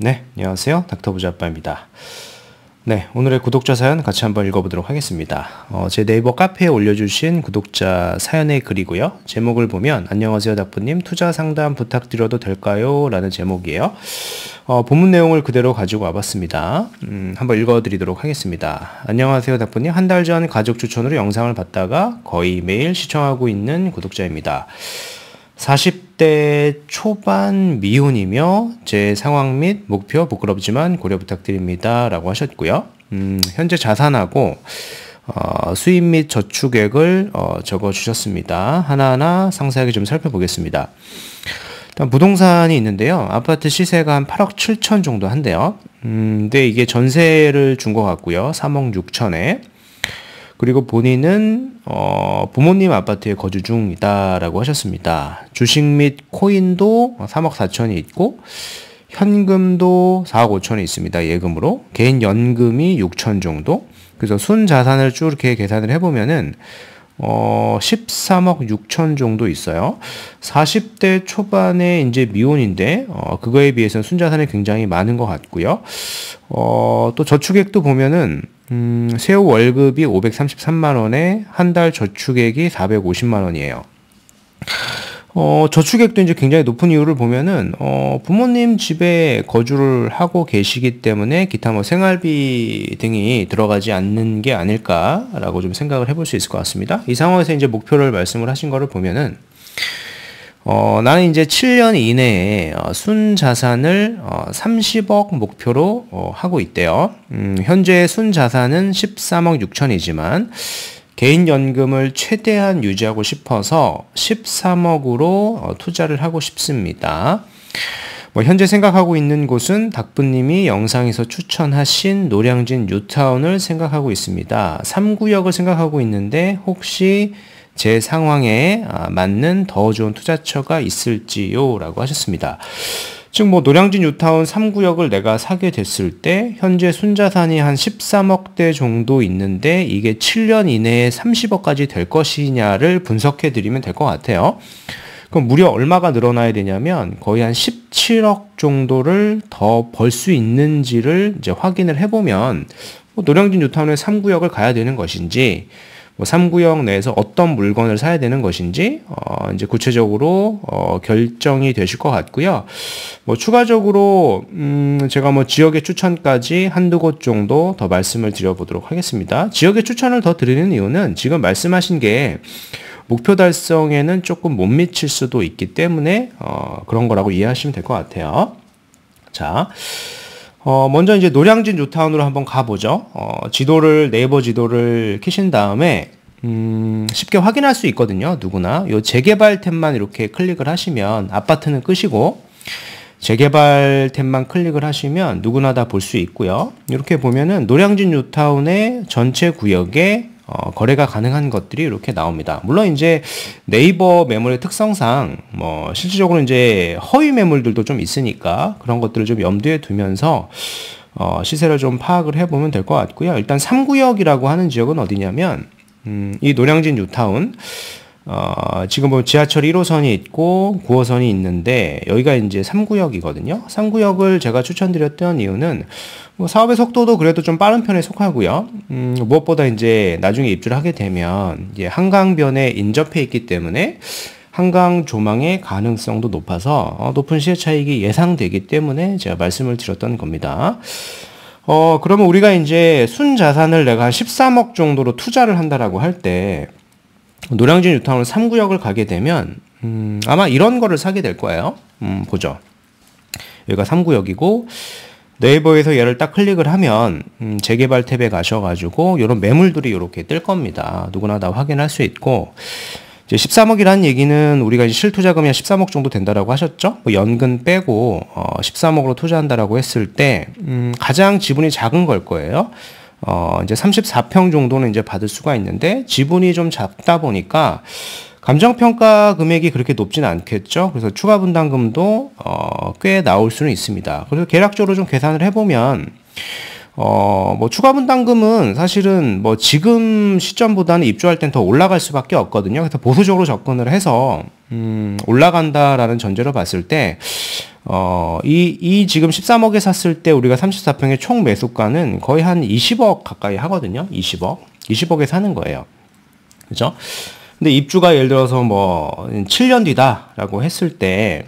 네, 안녕하세요. 닥터 부자빠입니다. 네, 오늘의 구독자 사연 같이 한번 읽어보도록 하겠습니다. 제 네이버 카페에 올려주신 구독자 사연의 글이고요. 제목을 보면 안녕하세요 닥부님, 투자 상담 부탁드려도 될까요? 라는 제목이에요. 본문 내용을 그대로 가지고 와봤습니다. 한번 읽어드리도록 하겠습니다. 안녕하세요 닥부님, 한 달 전 가족 추천으로 영상을 봤다가 거의 매일 시청하고 있는 구독자입니다. 40대 초반 미혼이며 제 상황 및 목표 부끄럽지만 고려 부탁드립니다. 라고 하셨고요. 현재 자산하고 수입 및 저축액을 적어주셨습니다. 하나하나 상세하게 좀 살펴보겠습니다. 일단 부동산이 있는데요. 아파트 시세가 한 8억 7천 정도 한대요. 근데 이게 전세를 준 것 같고요. 3억 6천에. 그리고 본인은 부모님 아파트에 거주 중이다라고 하셨습니다. 주식 및 코인도 3억 4천이 있고 현금도 4억 5천이 있습니다. 예금으로. 개인 연금이 6천 정도. 그래서 순 자산을 쭉 이렇게 계산을 해보면은 13억 6천 정도 있어요. 40대 초반에 이제 미혼인데 그거에 비해서는 순자산이 굉장히 많은 것 같고요. 또 저축액도 보면은 세후 월급이 533만 원에 한 달 저축액이 450만 원이에요. 저축액도 이제 굉장히 높은 이유를 보면은 부모님 집에 거주를 하고 계시기 때문에 기타 뭐 생활비 등이 들어가지 않는 게 아닐까라고 좀 생각을 해볼 수 있을 것 같습니다. 이 상황에서 이제 목표를 말씀을 하신 거를 보면은 나는 이제 7년 이내에 순 자산을 30억 목표로 하고 있대요. 현재 순 자산은 13억 6천이지만 개인 연금을 최대한 유지하고 싶어서 13억으로 투자를 하고 싶습니다. 현재 생각하고 있는 곳은 닥부님이 영상에서 추천하신 노량진 뉴타운을 생각하고 있습니다. 3구역을 생각하고 있는데 혹시 제 상황에 맞는 더 좋은 투자처가 있을지요? 라고 하셨습니다. 즉 노량진 뉴타운 3구역을 내가 사게 됐을 때 현재 순자산이 한 13억대 정도 있는데 이게 7년 이내에 30억까지 될 것이냐를 분석해 드리면 될 것 같아요. 그럼 무려 얼마가 늘어나야 되냐면 거의 한 17억 정도를 더 벌 수 있는지를 이제 확인을 해보면 노량진 뉴타운의 3구역을 가야 되는 것인지 3구역 내에서 어떤 물건을 사야 되는 것인지 이제 구체적으로 결정이 되실 것 같고요. 추가적으로 제가 지역의 추천까지 한두 곳 정도 더 말씀을 드려보도록 하겠습니다. 지역의 추천을 더 드리는 이유는 지금 말씀하신 게 목표 달성에는 조금 못 미칠 수도 있기 때문에 그런 거라고 이해하시면 될 것 같아요. 자, 먼저 이제 노량진 뉴타운으로 한번 가보죠. 네이버 지도를 켜신 다음에, 쉽게 확인할 수 있거든요. 누구나. 요 재개발 탭만 이렇게 클릭을 하시면, 아파트는 끄시고, 재개발 탭만 클릭을 하시면 누구나 다 볼 수 있고요. 이렇게 보면은 노량진 뉴타운의 전체 구역에 거래가 가능한 것들이 이렇게 나옵니다. 물론 이제 네이버 매물의 특성상 실질적으로 이제 허위 매물들도 좀 있으니까 그런 것들을 좀 염두에 두면서 시세를 좀 파악을 해보면 될 것 같고요. 일단 3구역이라고 하는 지역은 어디냐면 이 노량진 뉴타운 지금 지하철 1호선이 있고 9호선이 있는데 여기가 이제 3구역이거든요. 3구역을 제가 추천드렸던 이유는 사업의 속도도 그래도 좀 빠른 편에 속하고요. 무엇보다 이제 나중에 입주를 하게 되면 이제 한강변에 인접해 있기 때문에 한강 조망의 가능성도 높아서 높은 시세 차익이 예상되기 때문에 제가 말씀을 드렸던 겁니다. 그러면 우리가 이제 순 자산을 내가 한 13억 정도로 투자를 한다라고 할 때 노량진 뉴타운 3구역을 가게 되면 아마 이런 거를 사게 될 거예요. 보죠. 여기가 3구역이고 네이버에서 얘를 딱 클릭을 하면 재개발 탭에 가셔가지고 이런 매물들이 이렇게 뜰 겁니다. 누구나 다 확인할 수 있고 이제 13억이라는 얘기는 우리가 이제 실투자금이 한 13억 정도 된다라고 하셨죠? 연금 빼고 13억으로 투자한다라고 했을 때 가장 지분이 작은 걸 거예요. 이제 34평 정도는 이제 받을 수가 있는데 지분이 좀 작다 보니까 감정평가 금액이 그렇게 높지는 않겠죠. 그래서 추가 분담금도 꽤 나올 수는 있습니다. 그래서 계략적으로 좀 계산을 해보면 추가 분담금은 사실은 지금 시점보다는 입주할 땐 더 올라갈 수밖에 없거든요. 그래서 보수적으로 접근을 해서 올라간다라는 전제로 봤을 때 이 지금 13억에 샀을 때 우리가 34평의 총 매수가는 거의 한 20억 가까이 하거든요. 20억에 사는 거예요. 그죠? 근데 입주가 예를 들어서 뭐 7년 뒤다라고 했을 때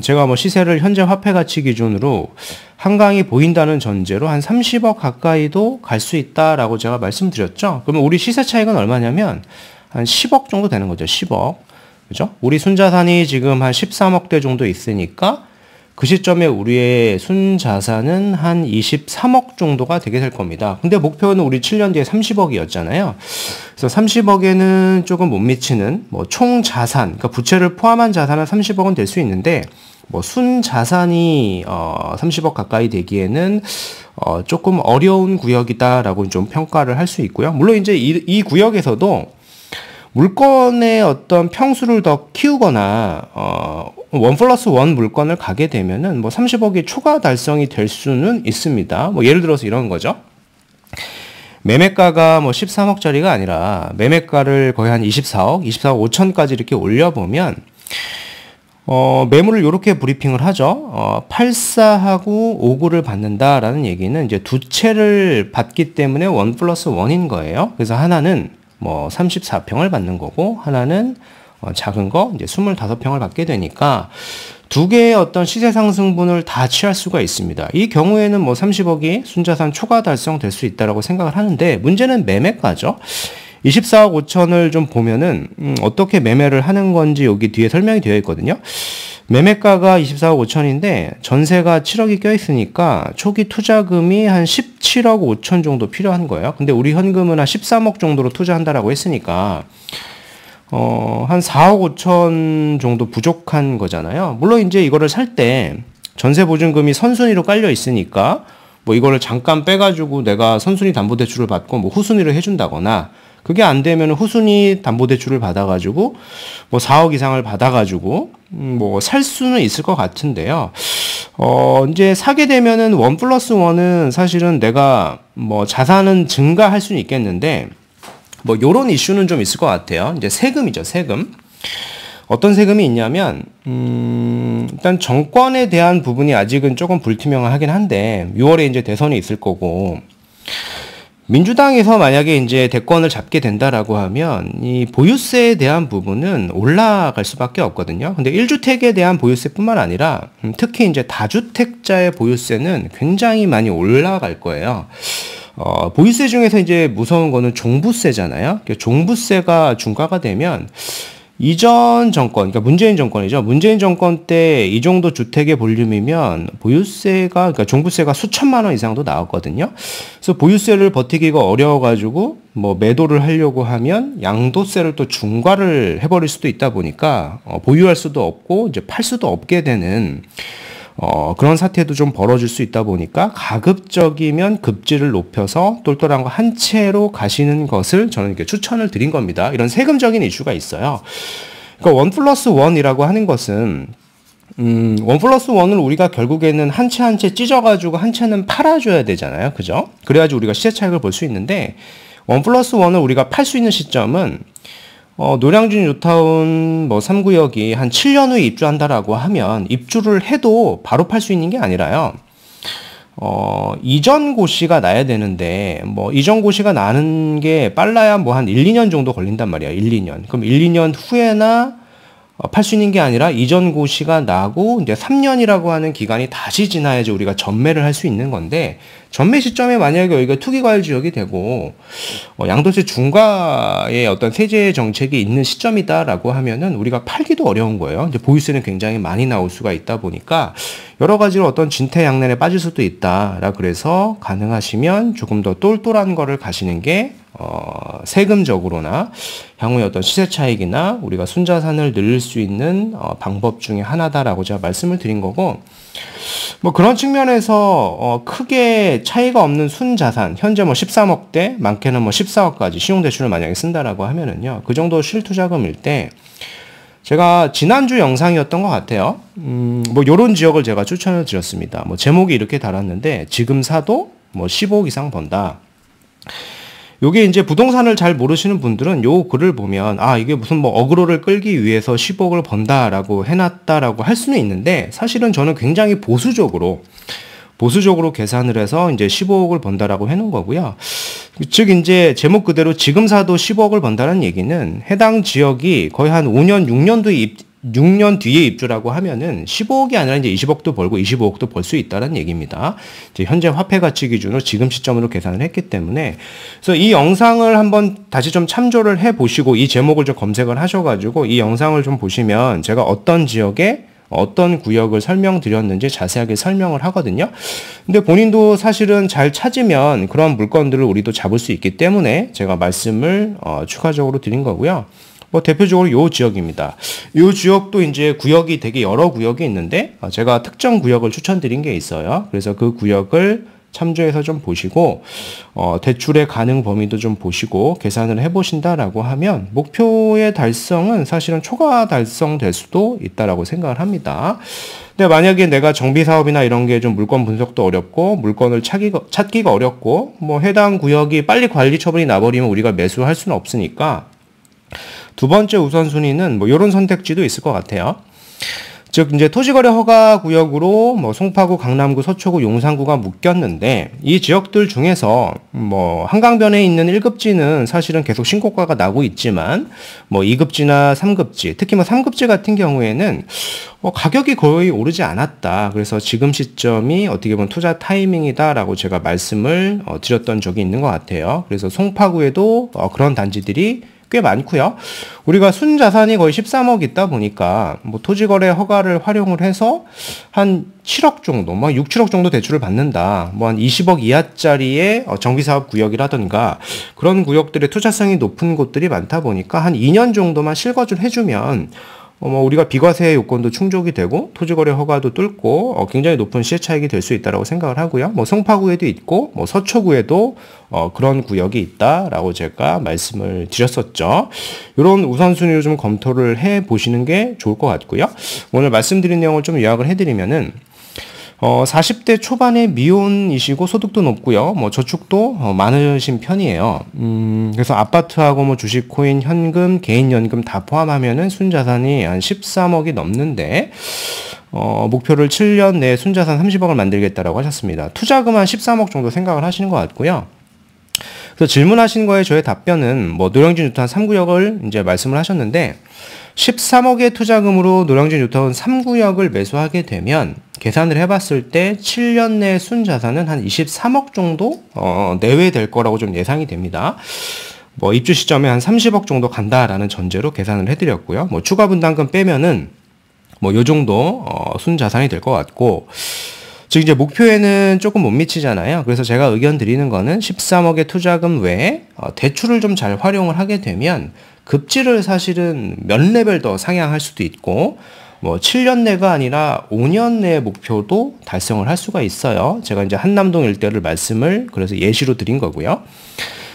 제가 뭐 시세를 현재 화폐 가치 기준으로 한강이 보인다는 전제로 한 30억 가까이도 갈 수 있다라고 제가 말씀드렸죠. 그러면 우리 시세 차익은 얼마냐면 한 10억 정도 되는 거죠. 10억. 그죠? 우리 순자산이 지금 한 13억대 정도 있으니까 그 시점에 우리의 순자산은 한 23억 정도가 되게 될 겁니다. 근데 목표는 우리 7년 뒤에 30억이었잖아요. 그래서 30억에는 조금 못 미치는 뭐 총 자산, 그러니까 부채를 포함한 자산은 30억은 될 수 있는데 뭐 순자산이 30억 가까이 되기에는 조금 어려운 구역이다라고 좀 평가를 할 수 있고요. 물론 이제 이 구역에서도 물건의 어떤 평수를 더 키우거나 1+1 물건을 가게 되면은 뭐 30억이 초과 달성이 될 수는 있습니다. 뭐 예를 들어서 이런 거죠. 매매가가 뭐 13억짜리가 아니라 매매가를 거의 한 24억 5천까지 이렇게 올려보면 매물을 이렇게 브리핑을 하죠. 84하고 59를 받는다라는 얘기는 이제 두 채를 받기 때문에 1+1인 거예요. 그래서 하나는 뭐 34평을 받는 거고 하나는 작은 거 이제 25평을 받게 되니까 두 개의 어떤 시세 상승분을 다 취할 수가 있습니다. 이 경우에는 뭐 30억이 순자산 초과 달성될 수 있다라고 생각을 하는데 문제는 매매가죠. 24억 5천을 좀 보면은 어떻게 매매를 하는 건지 여기 뒤에 설명이 되어 있거든요. 매매가가 24억 5천인데 전세가 7억이 껴있으니까 초기 투자금이 한 17억 5천 정도 필요한 거예요. 근데 우리 현금은 한 13억 정도로 투자한다라고 했으니까 한 4억 5천 정도 부족한 거잖아요. 물론 이제 이거를 살 때 전세 보증금이 선순위로 깔려 있으니까 뭐 이거를 잠깐 빼가지고 내가 선순위 담보대출을 받고 뭐 후순위를 해준다거나 그게 안 되면 후순위 담보대출을 받아가지고 뭐 4억 이상을 받아가지고 뭐 살 수는 있을 것 같은데요. 이제 사게 되면은 1+1은 사실은 내가 뭐 자산은 증가할 수는 있겠는데 뭐 요런 이슈는 좀 있을 것 같아요. 이제 세금이죠, 세금. 어떤 세금이 있냐면 일단 정권에 대한 부분이 아직은 조금 불투명하긴 한데 6월에 이제 대선이 있을 거고 민주당에서 만약에 이제 대권을 잡게 된다라고 하면 이 보유세에 대한 부분은 올라갈 수밖에 없거든요. 근데 1주택에 대한 보유세뿐만 아니라 특히 이제 다주택자의 보유세는 굉장히 많이 올라갈 거예요. 보유세 중에서 이제 무서운 거는 종부세잖아요. 종부세가 중과가 되면 이전 정권, 그러니까 문재인 정권이죠. 문재인 정권 때 이 정도 주택의 볼륨이면 보유세가, 그러니까 종부세가 수천만 원 이상도 나왔거든요. 그래서 보유세를 버티기가 어려워가지고 뭐 매도를 하려고 하면 양도세를 또 중과를 해버릴 수도 있다 보니까 보유할 수도 없고 이제 팔 수도 없게 되는 그런 사태도 좀 벌어질 수 있다 보니까 가급적이면 급지를 높여서 똘똘한 거 한 채로 가시는 것을 저는 이렇게 추천을 드린 겁니다. 이런 세금적인 이슈가 있어요. 그러니까 1+1이라고 하는 것은 1+1을 우리가 결국에는 한 채 한 채 찢어가지고 한 채는 팔아줘야 되잖아요. 그죠? 그래야지 우리가 시세 차익을 볼 수 있는데 1+1을 우리가 팔 수 있는 시점은 노량진 뉴타운 뭐 3구역이 한 7년 후에 입주한다라고 하면 입주를 해도 바로 팔 수 있는 게 아니라요. 이전 고시가 나야 되는데 뭐 이전 고시가 나는 게 빨라야 뭐 한 1, 2년 정도 걸린단 말이야. 1, 2년. 그럼 1, 2년 후에나 팔 수 있는 게 아니라 이전 고시가 나고 이제 3년이라고 하는 기간이 다시 지나야지 우리가 전매를 할 수 있는 건데 전매 시점에 만약에 여기가 투기과열 지역이 되고 양도세 중과의 어떤 세제 정책이 있는 시점이다라고 하면은 우리가 팔기도 어려운 거예요. 이제 보유세는 굉장히 많이 나올 수가 있다 보니까 여러 가지로 어떤 진퇴양난에 빠질 수도 있다라 그래서 가능하시면 조금 더 똘똘한 거를 가시는 게 세금적으로나 향후에 어떤 시세 차익이나 우리가 순자산을 늘릴 수 있는 방법 중에 하나다라고 제가 말씀을 드린 거고 뭐 그런 측면에서 크게 차이가 없는 순자산 현재 뭐 13억대 많게는 뭐 14억까지 신용대출을 만약에 쓴다라고 하면은요 그 정도 실투자금일 때 제가 지난주 영상이었던 것 같아요. 뭐 요런 지역을 제가 추천을 드렸습니다. 뭐 제목이 이렇게 달았는데 지금 사도 뭐 15억 이상 번다. 요게 이제 부동산을 잘 모르시는 분들은 요 글을 보면 아 이게 무슨 뭐 어그로를 끌기 위해서 10억을 번다라고 해놨다라고 할 수는 있는데 사실은 저는 굉장히 보수적으로 계산을 해서 이제 15억을 번다라고 해놓은 거고요. 즉 이제 제목 그대로 지금 사도 10억을 번다는 얘기는 해당 지역이 거의 한 5년, 6년 뒤에 입주라고 하면은 15억이 아니라 이제 20억도 벌고 25억도 벌 수 있다는 얘기입니다. 이제 현재 화폐 가치 기준으로 지금 시점으로 계산을 했기 때문에 그래서 이 영상을 한번 다시 좀 참조를 해 보시고 이 제목을 좀 검색을 하셔가지고 이 영상을 좀 보시면 제가 어떤 지역에 어떤 구역을 설명드렸는지 자세하게 설명을 하거든요. 근데 본인도 사실은 잘 찾으면 그런 물건들을 우리도 잡을 수 있기 때문에 제가 말씀을 추가적으로 드린 거고요. 뭐 대표적으로 요 지역입니다. 요 지역도 이제 구역이 되게 여러 구역이 있는데 제가 특정 구역을 추천드린 게 있어요. 그래서 그 구역을 참조해서 좀 보시고 대출의 가능 범위도 좀 보시고 계산을 해보신다라고 하면 목표의 달성은 사실은 초과 달성될 수도 있다라고 생각을 합니다. 근데 만약에 내가 정비 사업이나 이런 게 좀 물건 분석도 어렵고 물건을 찾기가 어렵고 뭐 해당 구역이 빨리 관리 처분이 나버리면 우리가 매수할 수는 없으니까 두 번째 우선순위는 뭐 이런 선택지도 있을 것 같아요. 즉 이제 토지거래 허가 구역으로 뭐 송파구, 강남구, 서초구, 용산구가 묶였는데 이 지역들 중에서 뭐 한강변에 있는 1급지는 사실은 계속 신고가가 나고 있지만 뭐 2급지나 3급지, 특히 뭐 3급지 같은 경우에는 가격이 거의 오르지 않았다. 그래서 지금 시점이 어떻게 보면 투자 타이밍이다라고 제가 말씀을 드렸던 적이 있는 것 같아요. 그래서 송파구에도 그런 단지들이 꽤 많고요. 우리가 순자산이 거의 13억 있다 보니까 뭐 토지거래 허가를 활용을 해서 한 7억 정도, 뭐 6, 7억 정도 대출을 받는다. 뭐 한 20억 이하짜리의 정비사업 구역이라든가 그런 구역들의 투자성이 높은 곳들이 많다 보니까 한 2년 정도만 실거주를 해주면 뭐 우리가 비과세 요건도 충족이 되고 토지거래 허가도 뚫고 굉장히 높은 시세 차익이 될 수 있다라고 생각을 하고요. 뭐 송파구에도 있고 뭐 서초구에도 그런 구역이 있다라고 제가 말씀을 드렸었죠. 이런 우선순위로 좀 검토를 해 보시는 게 좋을 것 같고요. 오늘 말씀드린 내용을 좀 요약을 해드리면은 40대 초반에 미혼이시고 소득도 높고요. 뭐 저축도 많으신 편이에요. 그래서 아파트하고 뭐 주식, 코인, 현금, 개인연금 다 포함하면은 순자산이 한 13억이 넘는데 목표를 7년 내에 순자산 30억을 만들겠다라고 하셨습니다. 투자금 한 13억 정도 생각을 하시는 것 같고요. 그래서 질문하신 거에 저의 답변은 뭐 노량진 뉴타운 3구역을 이제 말씀을 하셨는데 13억의 투자금으로 노량진 뉴타운 3구역을 매수하게 되면 계산을 해봤을 때 7년 내 순자산은 한 23억 정도 내외 될 거라고 좀 예상이 됩니다. 뭐 입주 시점에 한 30억 정도 간다라는 전제로 계산을 해드렸고요. 뭐 추가 분담금 빼면은 뭐 요 정도 순자산이 될 것 같고, 즉 이제 목표에는 조금 못 미치잖아요. 그래서 제가 의견 드리는 거는 13억의 투자금 외에 대출을 좀 잘 활용을 하게 되면 급지를 사실은 몇 레벨 더 상향할 수도 있고 뭐 7년 내가 아니라 5년 내 목표도 달성을 할 수가 있어요. 제가 이제 한남동 일대를 말씀을 그래서 예시로 드린 거고요.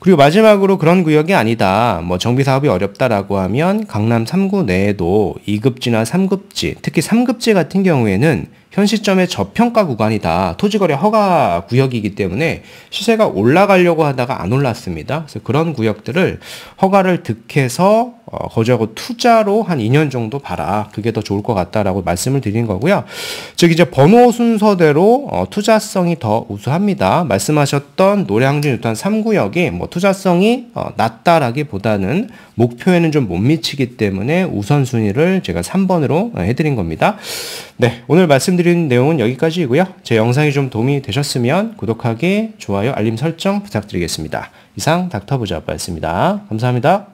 그리고 마지막으로 그런 구역이 아니다, 뭐 정비사업이 어렵다라고 하면 강남 3구 내에도 2급지나 3급지, 특히 3급지 같은 경우에는 현 시점에 저평가 구간이다. 토지거래 허가 구역이기 때문에 시세가 올라가려고 하다가 안 올랐습니다. 그래서 그런 구역들을 허가를 득해서 거주하고 투자로 한 2년 정도 봐라. 그게 더 좋을 것 같다라고 말씀을 드린 거고요. 즉 이제 번호 순서대로 투자성이 더 우수합니다. 말씀하셨던 노량진 뉴타운 3구역이 뭐 투자성이 낮다라기보다는 목표에는 좀 못 미치기 때문에 우선순위를 제가 3번으로 해드린 겁니다. 네, 오늘 말씀드린 내용은 여기까지이고요. 제 영상이 좀 도움이 되셨으면 구독하기, 좋아요, 알림 설정 부탁드리겠습니다. 이상 닥터부자였습니다. 감사합니다.